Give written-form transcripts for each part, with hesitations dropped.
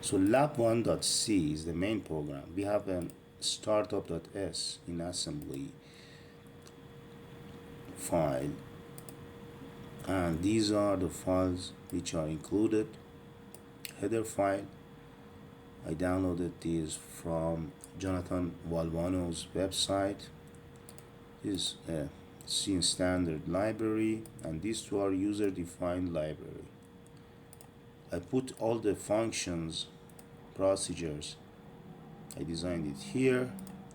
So lab1.c is the main program. We have an startup.s in assembly file, and these are the files which are included. Header file, I downloaded these from Jonathan Valvano's website. This is a C standard library, and these two are user-defined library. I put all the functions, procedures, I designed it here,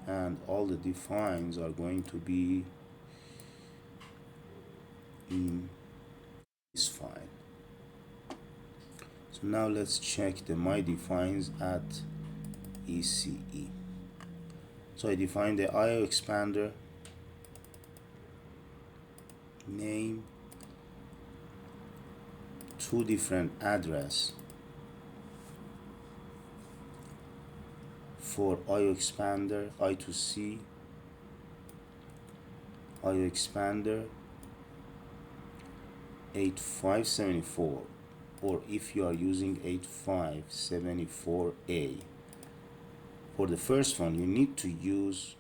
and all the defines are going to be in this file. So now let's check the my defines at ECE. So I defined the IO expander, name, two different address for IO expander, I2C, IO expander 8574, or if you are using 8574A. For the first one, you need to use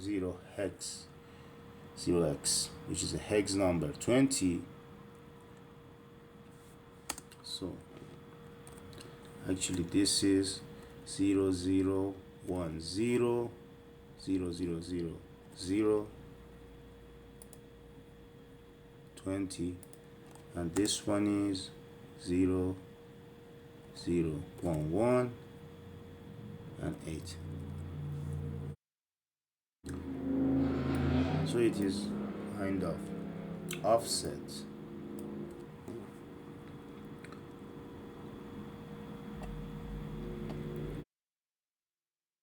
0x, which is a hex number 20. So actually this is 0010 0000 20, and this one is 0011 and 8. So it is kind of offset.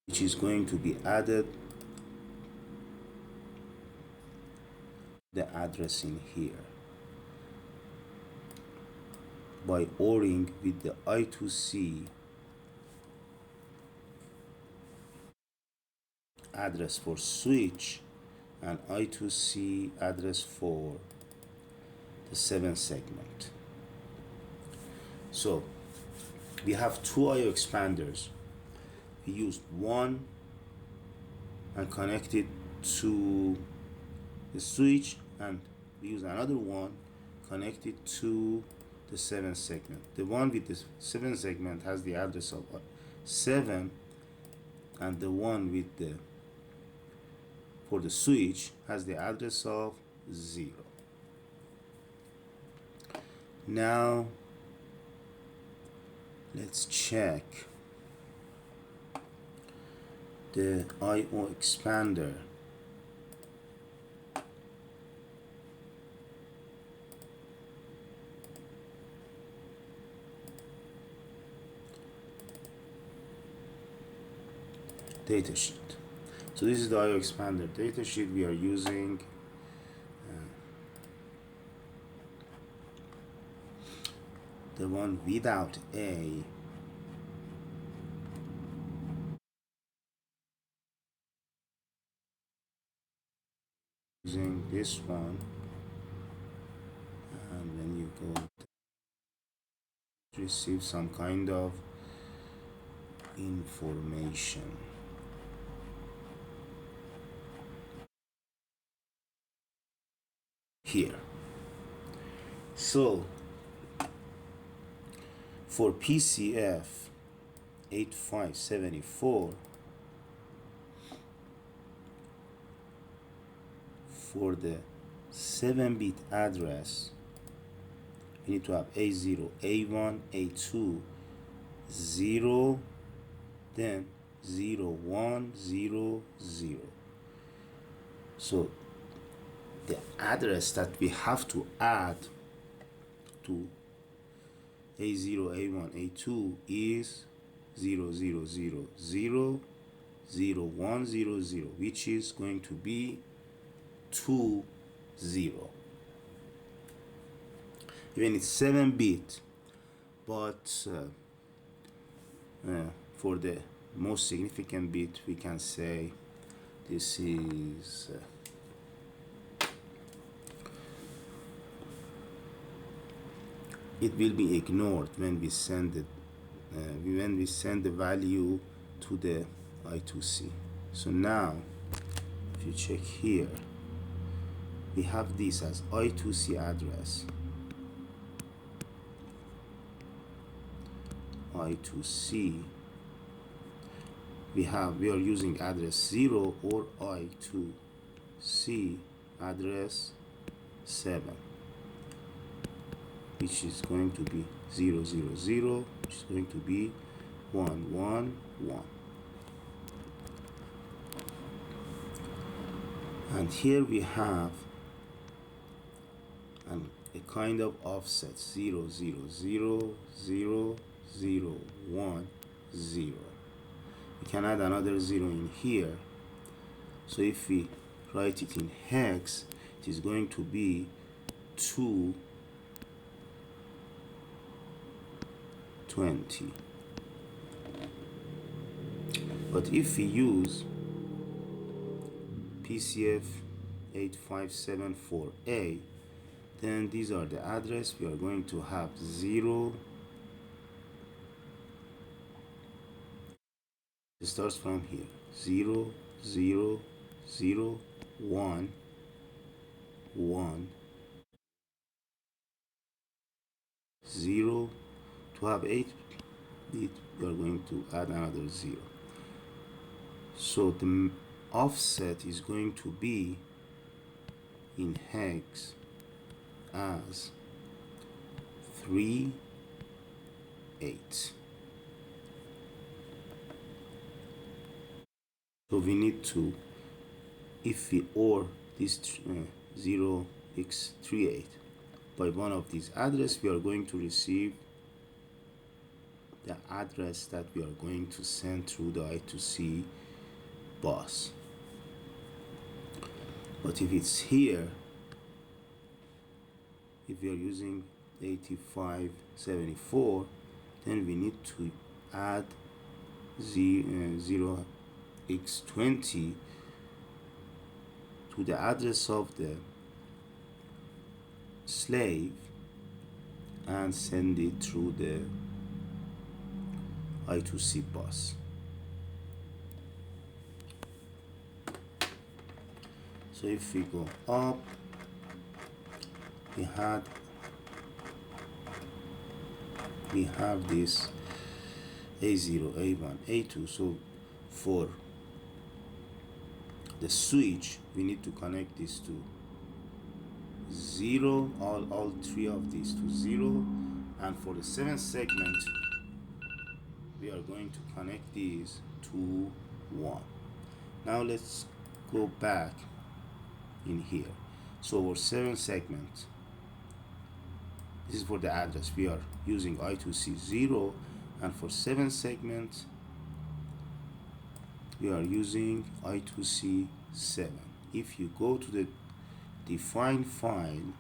Which is going to be added the address in here by ORing with the I2C address for switch and I2C address for the 7 segment. So we have two IO expanders. We used one and connected to the switch, and we use another one connected to the 7 segment. The one with the 7 segment has the address of 7, and the one with the for the switch has the address of 0. Now let's check the IO expander. Datasheet. So this is the IO expander datasheet. We are using the one without A. Using this one, and when you go to receive some kind of information. Here. So for PCF 8574, for the 7-bit address, you need to have A0, A1, A2, 0, then 0, 1, 0, 0. So the address that we have to add to A0, A1, A2 is 0, 0, 0, 0, 0, 1, 0, 0, which is going to be 2, 0. Even it's 7-bit, but for the most significant bit, we can say this is it will be ignored when we send it when we send the value to the I2C. So now if you check here, we have this as I2C address, I2C. We are using address 0 or I2C address 7, which is going to be 0, 0, 0, which is going to be 1, 1, 1. And here we have a kind of offset 0, 0, 0, 0, 0, 1, 0. We can add another 0 in here. So if we write it in hex, it is going to be 220. But if we use PCF 8574A, then these are the address. We are going to have 0. It starts from here, 0, 0, 0, 1, 1, 0. To have 8 bit, we are going to add another 0. So the offset is going to be in hex as 3, 8. So we need to, if we OR this 0x38 by one of these address, we are going to receive the address that we are going to send through the I2C bus. But if it's here, if we are using 8574, then we need to add 0x20 to the address of the slave and send it through the I2C bus. So if we go up, we have this A0, A1, A2. So for the switch, we need to connect this to 0, all three of these to 0, and for the 7th segment, we are going to connect these to 1. Now let's go back in here. So our 7th segment, this is for the address. We are using I2C 0, and for 7th segment, we are using I2C 7. If you go to the define file,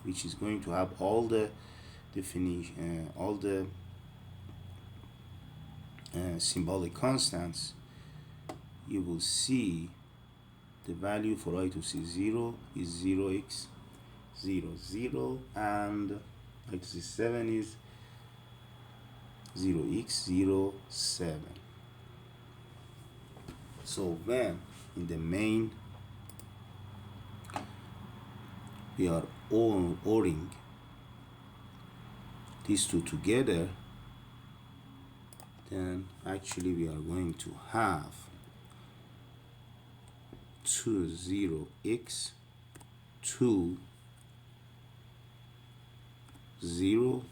which is going to have all the definition, all the symbolic constants, you will see the value for I2C 0 is 0x00, and I2C 7 is 0x07. So when in the main we are ORing these two together, then actually we are going to have 20x 2 0.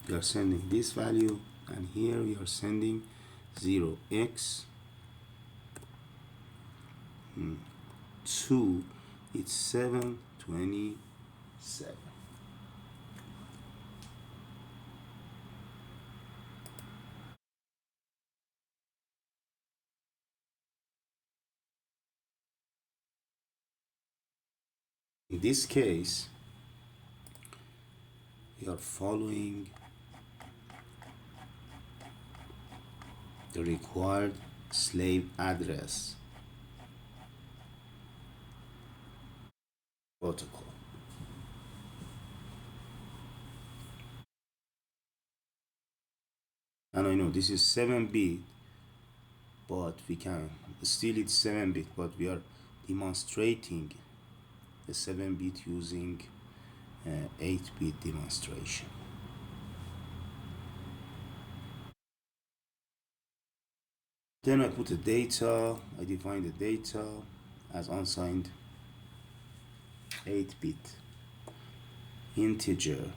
We are sending this value, and here we are sending 0x 2. It's 727. In this case, we are following the required slave address protocol. And I know this is 7-bit, but we can still it's 7-bit, but we are demonstrating the 7-bit using 8-bit demonstration. Then I put the data, I define the data as unsigned 8-bit integer,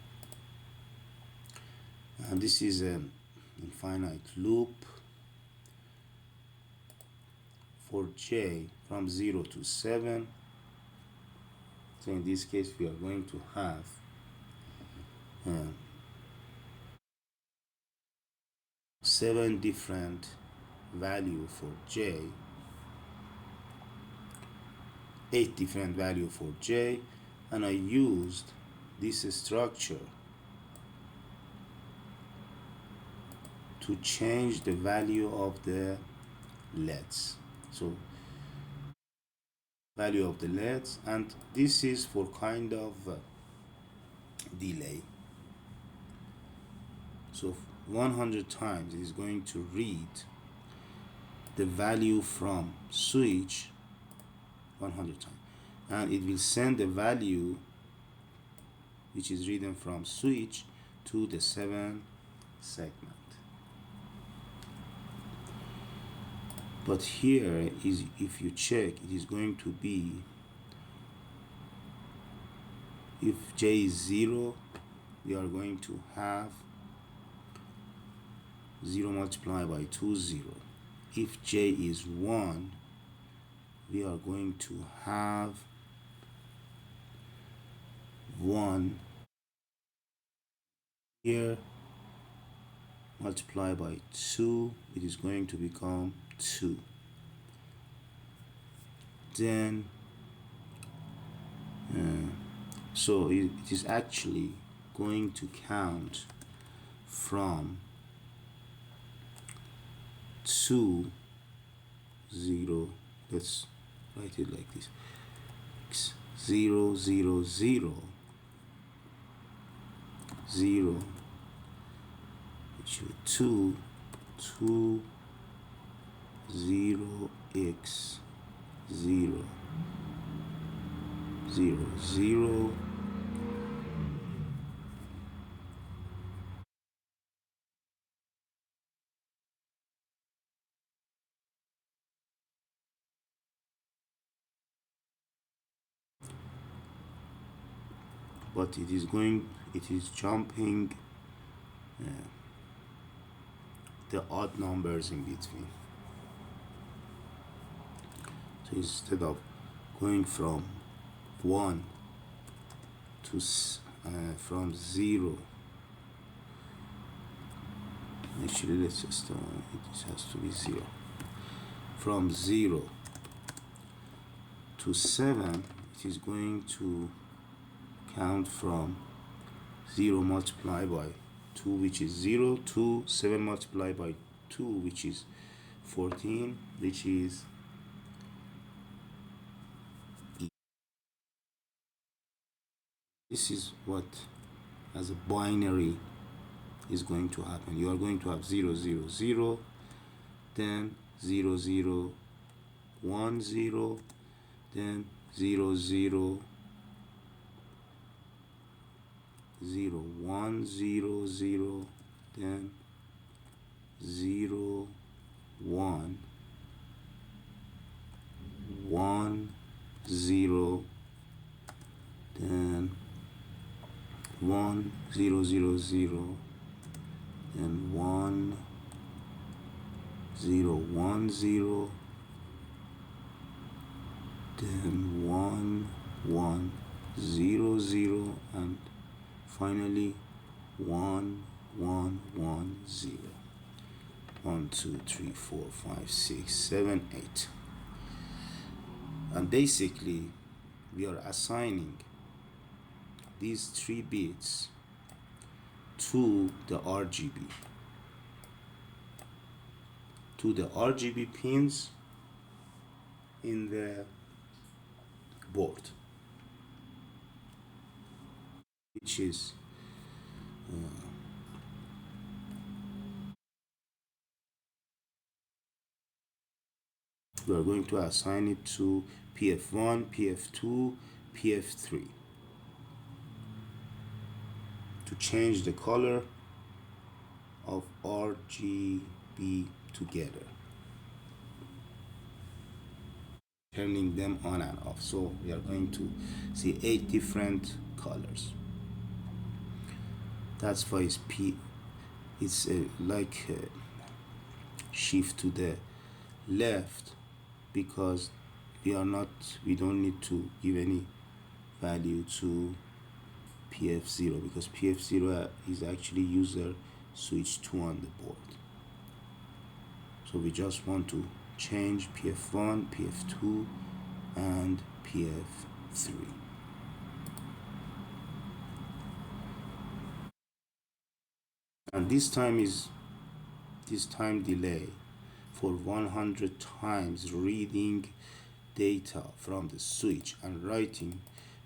and this is an infinite loop for j from 0 to 7. So in this case we are going to have 7 different value for j, 8 different value for j, and I used this structure to change the value of the LEDs. So value of the LEDs, and this is for kind of delay. So 100 times it is going to read the value from switch 100 times, and it will send the value which is written from switch to the 7 segment. But here is, if you check, it is going to be, if j is 0, we are going to have 0 multiplied by 2, 0. If j is 1, we are going to have 1 here multiplied by 2, it is going to become 2. Then so it is actually going to count from 2, 0, let's write it like this, 0, 0, 0, 0, 2, 2, 0, x, 0, 0, 0, but it is jumping the odd numbers in between. So instead of going from 1 to from 0, actually let's just it has to be 0, from 0 to 7, it is going to count from 0 multiplied by 2, which is 0, to 7 multiplied by 2, which is 14, which is E. This is what, as a binary, is going to happen. You are going to have 0, 0, 0, then 0, 0, 1, 0, then 0, 0, 0, 1, 0, 0, then 0, 1, 1, 0, then 1, 0, 0, 0, then 1, 0, 1, 0, then 1, 1, 0, 0, and finally 1, 1, 1, 0. 1, 2, 3, 4, 5, 6, 7, 8. And basically we are assigning these 3 bits to the RGB pins in the board, which is we are going to assign it to PF1, PF2, PF3 to change the color of RGB together, turning them on and off. So we are going to see 8 different colors. That's why it's it's like shift to the left, because we don't need to give any value to PF0, because PF0 is actually user switch 2 on the board. So we just want to change PF1, PF2 and PF3. And this time delay for 100 times reading data from the switch and writing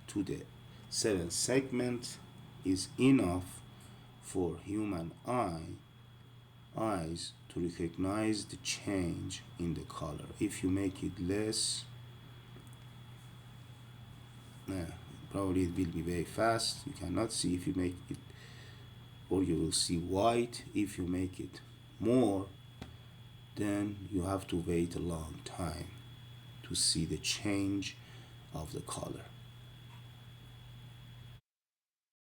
to the 7th segment is enough for human eyes to recognize the change in the color. If you make it less, probably it will be very fast. You cannot see if you make it, or you will see white. If you make it more, then you have to wait a long time to see the change of the color.